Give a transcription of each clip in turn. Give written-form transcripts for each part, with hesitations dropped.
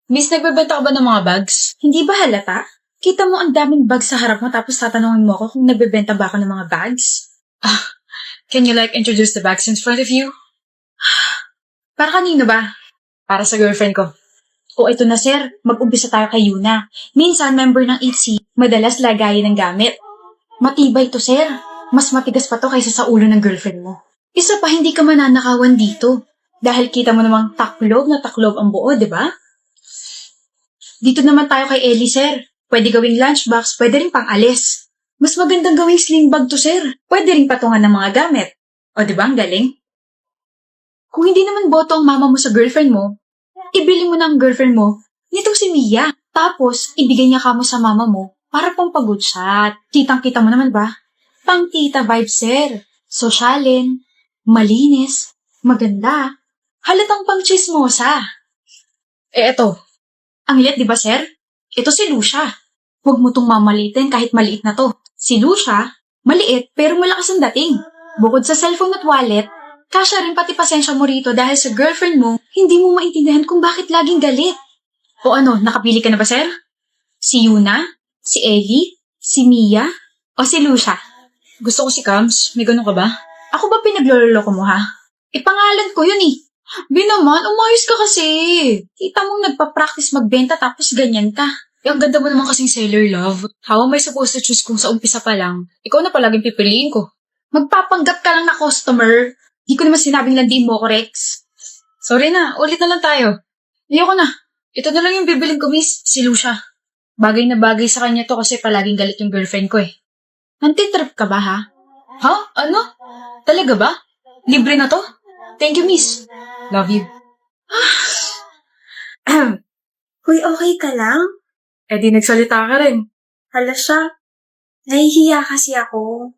Miss, nagbebenta ka ba ng mga bags? Hindi ba halata? Kita mo ang daming bags sa harap mo tapos tatanungin mo ako kung nagbebenta ba ako ng mga bags? Can you introduce the bags in front of you? Para kanino ba? Para sa girlfriend ko. O ito na sir, mag-umpisa tayo kay Yuna. Minsan, member ng ITZY, madalas lagayin ng gamit. Matibay to sir. Mas matigas pa to kaysa sa ulo ng girlfriend mo. Isa pa, hindi ka mananakawan dito. Dahil kita mo namang taklob na taklob ang buo, di ba? Dito naman tayo kay Ellie, sir. Pwede gawing lunchbox, pwede rin pang alis. Mas magandang gawing sling bag to, sir. Pwede rin patungan ng mga gamit. O, di ba? Ang galing. Kung hindi naman boto ang mama mo sa girlfriend mo, ibili mo na ang girlfriend mo nitong si Mia. Tapos, ibigay niya kamo sa mama mo para pang pag-good shot. Kitang-kita mo naman ba? Pang tita vibe, sir. Sosyalin, malinis, maganda. Halatang pang chismosa. Eto. Ang liit, di ba, sir? Ito si Lucia. Huwag mo tong mamalitin kahit maliit na to. Si Lucia, maliit pero malakas ang dating. Bukod sa cellphone at wallet, kasya rin pati pasensya mo rito dahil sa girlfriend mo, hindi mo maintindihan kung bakit laging galit. O ano, nakapili ka na ba, sir? Si Yuna? Si Ellie? Si Mia? O si Lucia? Gusto ko si Cams. May ganun ka ba? Ako ba pinagloloko mo, ha? Ipangalan ko yun eh. Naman, umayos ka kasi. Kita mong nagpa-practice magbenta tapos ganyan ka. Ang ganda mo naman kasing seller, love. How am I supposed to choose kung sa umpisa pa lang? Ikaw na palaging pipiliin ko. Magpapanggap ka lang na customer. Di ko naman sinabing landiin mo ko, Rex. Sorry na, ulit na lang tayo. Ayoko na. Ito na lang yung bibiling ko, miss. Si Lucia. Bagay na bagay sa kanya to kasi palaging galit yung girlfriend ko eh. Nantitrip ka ba, ha? Ha? Ano? Talaga ba? Libre na to? Thank you, miss. Love you. Hoy, okay ka lang? Eh di nagsalita ka rin. Hala siya. Nahihiya kasi ako.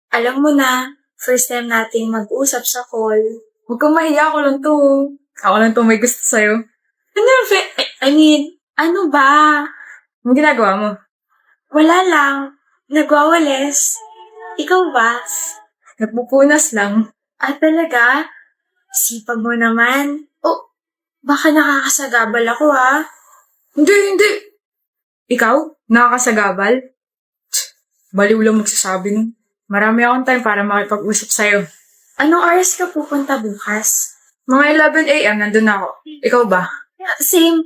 Alam mo na, first time nating mag-usap sa call. Huwag kang mahiya, ako lang to. Ako lang to may gusto sa'yo. Ano, ano ba? Anong ginagawa mo? Wala lang. Nagwawales. Ikaw ba? Nagpupunas lang. Talaga? Sipag mo naman. Oh, baka nakakasagabal ako Hindi. Ikaw? Nakakasagabal? Baliw lang magsasabi nun. Marami akong time para makipag-usap sa'yo. Anong oras ka pupunta bukas? Mga 11 a.m. nandun ako. Ikaw ba? Same.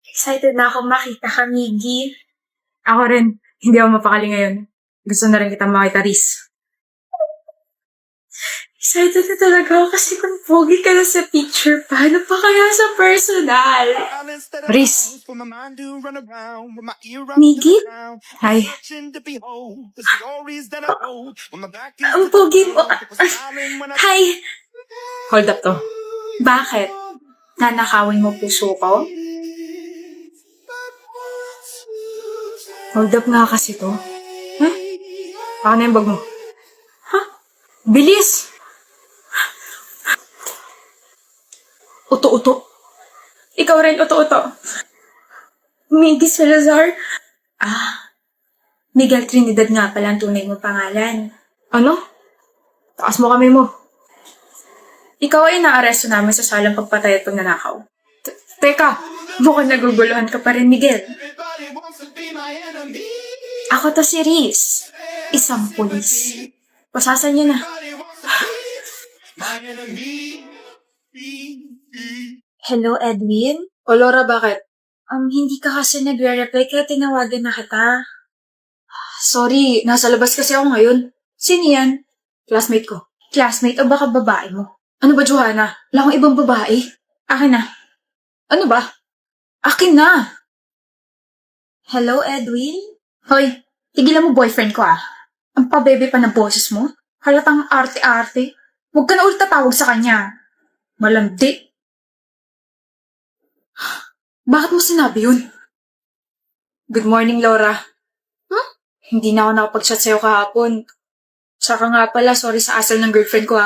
Excited na ako makita ka, Miggy. Ako rin. Hindi ako mapakali ngayon. Gusto na rin kita makita, Riz. Excited na talaga ako kasi kung pogi ka na sa picture, paano pa kaya sa personal? Riz. Miggy? Hi. Ang pogi mo. Hi! Hold up to. Bakit? Nanakawin mo puso ko? Hold up nga kasi to. Huh? Ako na yung bag mo. Bilis! Uto-uto. Ikaw rin, uto-uto. Miggy Salazar? Miguel Trinidad nga pala ang tunay mo pangalan. Ano? Taas mo kami mo. Ikaw ay naaresto namin sa salang pagpatay at pagnanakaw. Teka, mukhang naguguluhan ka pa rin, Miguel. Ako to si Riz. Isang pulis. Pasasan niyo na. Hello, Edwin? O Laura, bakit? Hindi ka kasi nagre-reply kaya tinawagan na kita. Sorry, nasa labas kasi ako ngayon. Sino yan? Classmate ko. Classmate o baka babae mo? Ano ba, Johanna? Wala akong ibang babae. Akin na. Ano ba? Akin na! Hello, Edwin? Hoy, tigilan mo boyfriend ko Ang pabebe pa ng boses mo. Halatang arte-arte. Huwag ka na ulit tatawag sa kanya. Malandi. Bakit mo sinabi yun? Good morning, Laura. Hindi na ako nakapag-chat sa'yo kahapon. Tsaka nga pala, sorry sa asal ng girlfriend ko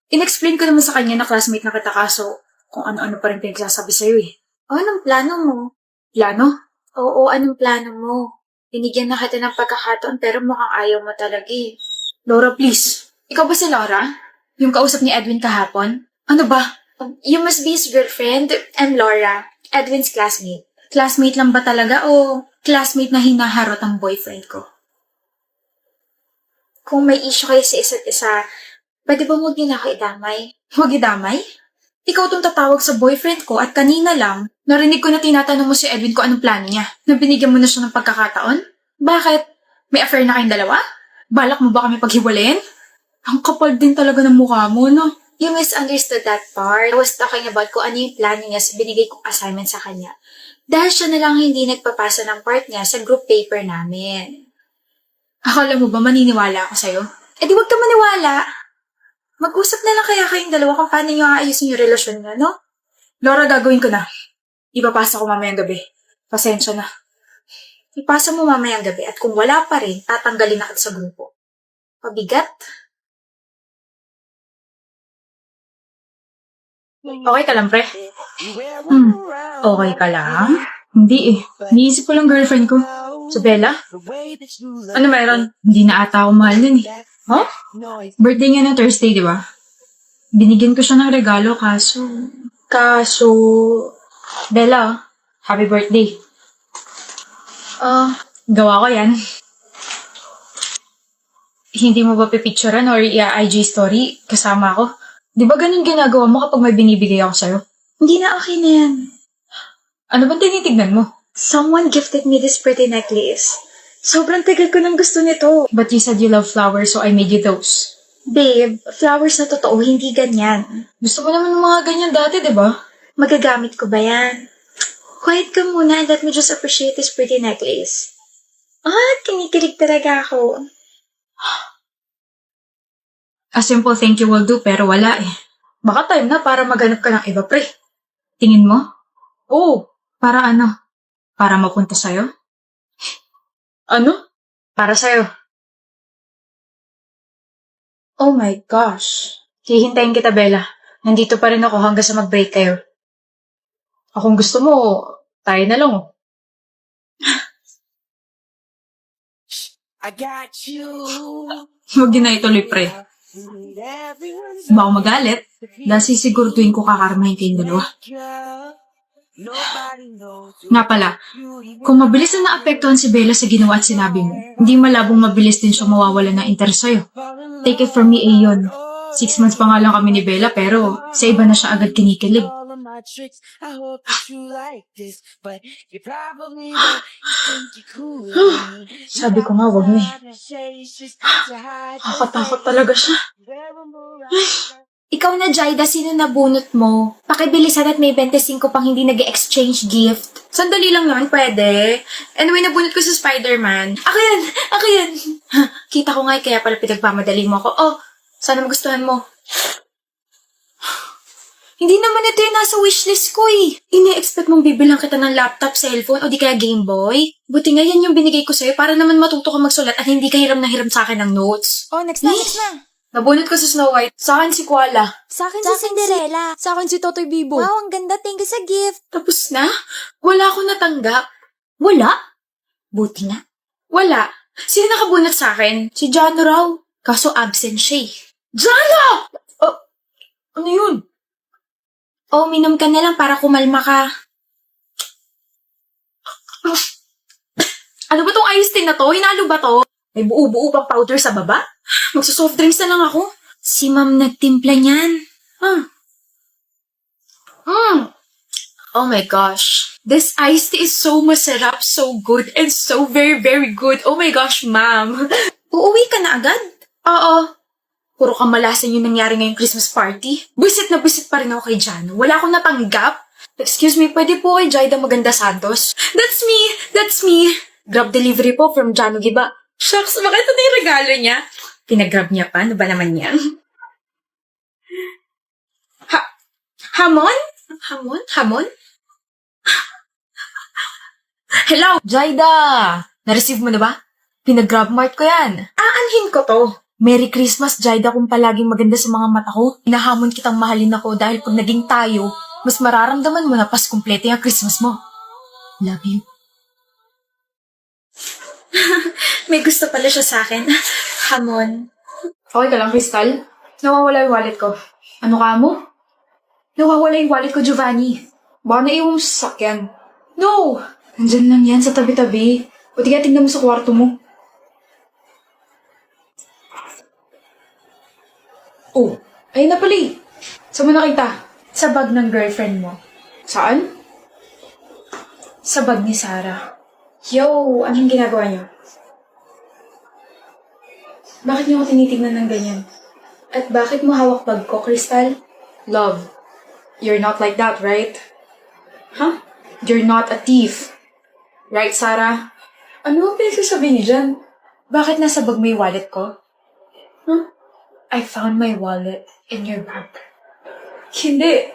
In-explain ko naman sa kanya na classmate na kita kaso kung ano-ano pa rin pinagsasabi sa'yo Anong plano mo? Plano? Oo, anong plano mo? Binigyan na kita ng pagkakataon pero mukhang ayaw mo talaga Laura, please. Ikaw ba si Laura? Yung kausap ni Edwin kahapon? Ano ba? You must be his girlfriend. I'm Laura. Edwin's classmate. Classmate lang ba talaga o classmate na hinaharot ang boyfriend ko? Kung may issue kayo sa isa't isa, pwede ba huwag niyo na ako idamay? Huwag idamay? Ikaw tong tatawag sa boyfriend ko at kanina lang, narinig ko na tinatanong mo si Edwin kung anong plano niya. Na binigyan mo na siya ng pagkakataon? Bakit? May affair na kayong dalawa? Balak mo ba kami paghiwalayin? Ang kapal din talaga ng mukha mo, no? You misunderstood that part. I was talking about kung ano yung plano niya sa binigay kong assignment sa kanya. Dahil siya na lang hindi nagpapasa ng part niya sa group paper namin. Akala mo ba maniniwala ako sa'yo? Eh di wag ka maniwala. Mag-usap na lang kaya kayong dalawa kung paano niyo aayusin yung relasyon niyo, no? Laura, gagawin ko na. Ipapasa ko mamayang gabi. Pasensya na. Ipasa mo mamayang gabi at kung wala pa rin, tatanggalin na kita sa grupo. Pabigat? Okay ka lang, pre? Okay ka lang? Hindi eh. Niisip ko lang girlfriend ko. Si Bella? Ano meron? Hindi na ata ako mahal nun eh. Huh? Birthday niya na Thursday, di ba? Binigyan ko siya ng regalo, kaso... Bella, happy birthday. Gawa ko yan. Hindi mo ba pipicturean or i-IG story kasama ako? Di ba ganun ginagawa mo kapag may binibigay ako sa'yo? Hindi na okay na yan. Ano bang tinitignan mo? Someone gifted me this pretty necklace. Sobrang tagal ko nang gusto nito. But you said you love flowers, so I made you those. Babe, flowers na totoo, hindi ganyan. Gusto mo naman ng mga ganyan dati, di ba? Magagamit ko ba yan? Quiet ka muna and let me just appreciate this pretty necklace. Kinikilig talaga ako. A simple thank you will do, pero wala eh. Baka time na para maghanap ka ng iba, pre. Tingin mo? Oo. Para ano? Para mapunta sa'yo? Ano? Para sa'yo. Oh my gosh. Hihintayin kita, Bella. Nandito pa rin ako hanggang sa mag-break kayo. Kung gusto mo, tayo na lang oh. I got you. Huwag yun na ituloy, pre. Baka magalit. Dahil sisiguraduhin ko kakarmahin kayong dalawa. Nga pala, kung mabilis na naapektuhan si Bella sa ginawa at sinabi mo, hindi malabong mabilis din siya mawawala ng interes sa'yo. Take it from me, Ayon. 6 months pa nga lang kami ni Bella pero sa iba na siya agad kinikilig. Sabi ko nga, wag na eh. Nakakatakot talaga siya. Ikaw na, Jaida, sino nabunot mo? Pakibilisan at may 25 pang hindi nag-exchange gift. Sandali lang naman, pwede. Anyway, nabunot ko sa Spider-Man. Ako yan! Ako yan! Kita ko nga kaya pala pinagmamadali mo ako. Oh, sana magustuhan mo. Hindi naman ito yung nasa wishlist ko eh. Ini-expect mong bibilang kita ng laptop, cellphone, o di kaya Game Boy? Buti nga yan yung binigay ko sa'yo para naman matuto ka magsulat at hindi ka hiram na hiram sa akin ng notes. Oh, next na. Nabunot ko sa Snow White. Sa akin si Koala. Sa akin si Cinderella. Sa akin si Totoy Bibo. Wow, ang ganda. Thank you sa gift. Tapos na? Wala akong natanggap. Wala? Buti nga. Wala. Sino nakabunot sa akin? Si Jano raw. Kaso absent siya eh. Jano! Ano yun? Oh, minom ka na lang para kumalma ka. Ano ba tong ice tea na to? Hinalo ba to? May buo-buo pang powder sa baba? Magsusoft drinks na lang ako. Si Ma'am nagtimpla niyan. Oh my gosh. This iced tea is so masarap, so good, and so very, very good. Oh my gosh, ma'am. Uuwi ka na agad? Oo. Puro kamalasan yung nangyari ngayong Christmas party. Buisit na buisit pa rin ako kay Jano. Wala akong natanggap. Excuse me, pwede po kay Jaida Maganda Santos? That's me! That's me! Grab delivery po from Jano Giba. Shucks, bakit ito na yung regalo niya? Pinagrab niya pa? Ano ba naman yan? Hamon? Hamon? Hello, Jaida! Na-receive mo na ba? Pinag-grab mart ko yan. Aanhin ko to. Merry Christmas, Jaida, kung palaging maganda sa mga mata ko. Hinahamon kitang mahalin ako dahil pag naging tayo, mas mararamdaman mo na pas kumpleto yung Christmas mo. Love you. May gusto pala siya sa akin. Hamon. Okay ka lang, Crystal? Nawawala yung wallet ko. Ano ka mo? Nawawala yung wallet ko, Giovanni. Baka naiwan mo sa sasakyan. No! Nandyan lang yan sa tabi-tabi. O di kaya tingnan mo sa kwarto mo. Oh, ayun na pala eh. Saan mo nakita? Sa bag ng girlfriend mo. Saan? Sa bag ni Sarah. Yo, anong ginagawa niyo? Bakit niyo ako tinitignan ng ganyan? At bakit mo hawak bag ko, Crystal? Love, you're not like that, right? Huh? You're not a thief. Right, Sarah? Ano ang pinagsasabi niyo dyan? Bakit nasa bag mo yung wallet ko? Huh? I found my wallet in your bag. Hindi.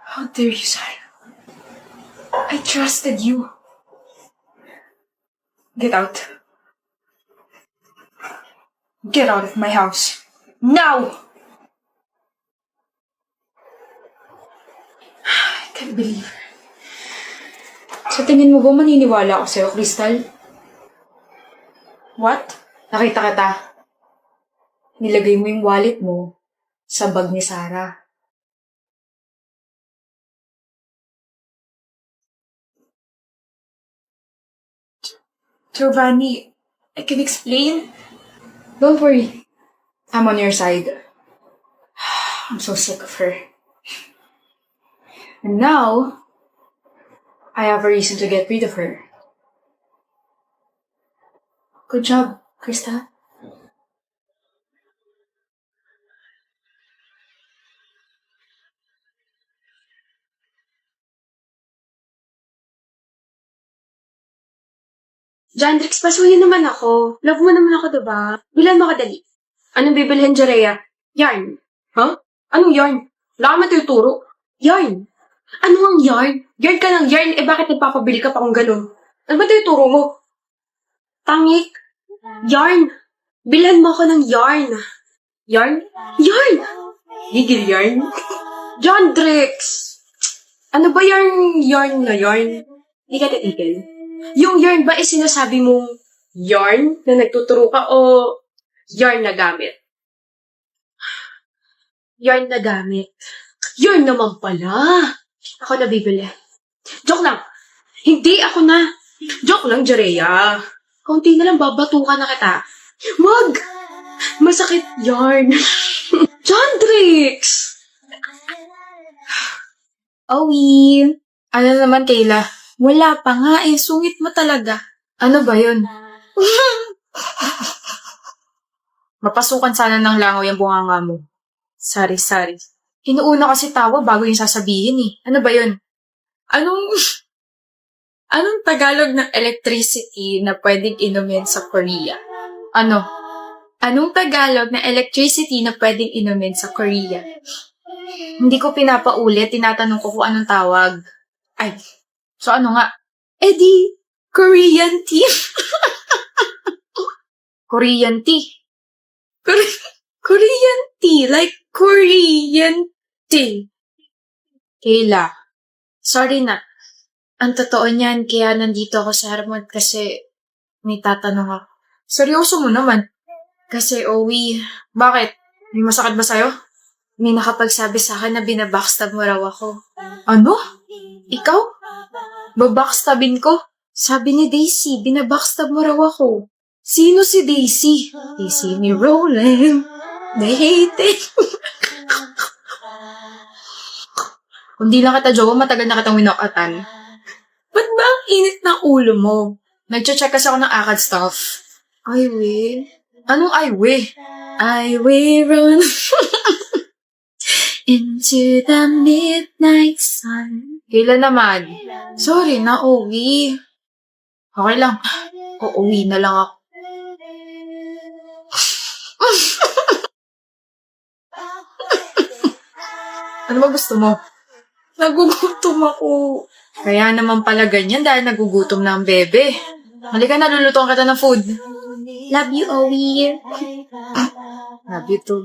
How dare you, Sarah? I trusted you. Get out. Get out of my house. Now! I can't believe it. Sa tingin mo ba maniniwala ako sa'yo, Crystal? What? Nakita kita. Nilagay mo yung wallet mo sa bag ni Sarah. Giovanni, I can explain. Don't worry. I'm on your side. I'm so sick of her. And now, I have a reason to get rid of her. Good job, Krista. Jandrix, pasuhin naman ako. Love mo naman ako, diba? Bilan mo ka dali. Anong bibilhin, Jerea? Yarn. Huh? Anong yarn? Wala ka matuturo. Yarn. Ano ang yarn? Yarn ka ng yarn, eh bakit nagpapabili ka pa kung ganun? Ano ba tuturo mo? Tangik. Yarn. Bilhan mo ako ng yarn. Yarn? Yarn! Gigil yarn? Jandrix! Ano ba yarn na yarn? Di ka titigil. Yung yarn ba is sinasabi mong yarn na nagtuturo ka o yarn na gamit? Yarn na gamit. Yarn naman pala. Ako na bibili. Joke lang. Hindi ako na. Joke lang, Jerea. Kaunti na lang babatukan na kita. Wag! Masakit yarn. Jandrix! Owie! Ano naman, Kayla? Wala pa nga eh. Sungit mo talaga. Ano ba yun? Mapasukan sana ng langaw yung bunganga mo. Sorry. Inuuna kasi tawa bago yung sasabihin eh. Ano ba yun? Anong Tagalog ng electricity na pwedeng inumin sa Korea? Ano? Anong Tagalog na electricity na pwedeng inumin sa Korea? Hindi ko pinapaulit, tinatanong ko kung anong tawag. Ay, so ano nga? Di, Korean tea. Korean tea. Korean tea, like Korean tea. Kayla, sorry na. Ang totoo niyan, kaya nandito ako sa Harmon kasi may tatanong ako. Seryoso mo naman. Kasi, Owie, bakit? May masakit ba sa'yo? May nakapagsabi sa akin na binabackstab mo raw ako. Ano? Ikaw? Babackstabin ko? Sabi ni Daisy, binabackstab mo raw ako. Sino si Daisy? Daisy ni Roland. They hate it. Kung di lang kita jowa, matagal na kitang winokatan. Ba't ba ang init ng ulo mo? Nag-check kasi ako ng akad stuff. Ay, we. Anong ay, we? I will run into the midnight sun. Kailan naman? Sorry na, Owie. Okay lang. Uuwi na lang ako. Ano ba gusto mo? Nagugutom ako. Kaya naman pala ganyan dahil nagugutom na ang bebe. Halika na, lulutuan kita ng food. Love you, Owie. Love you too.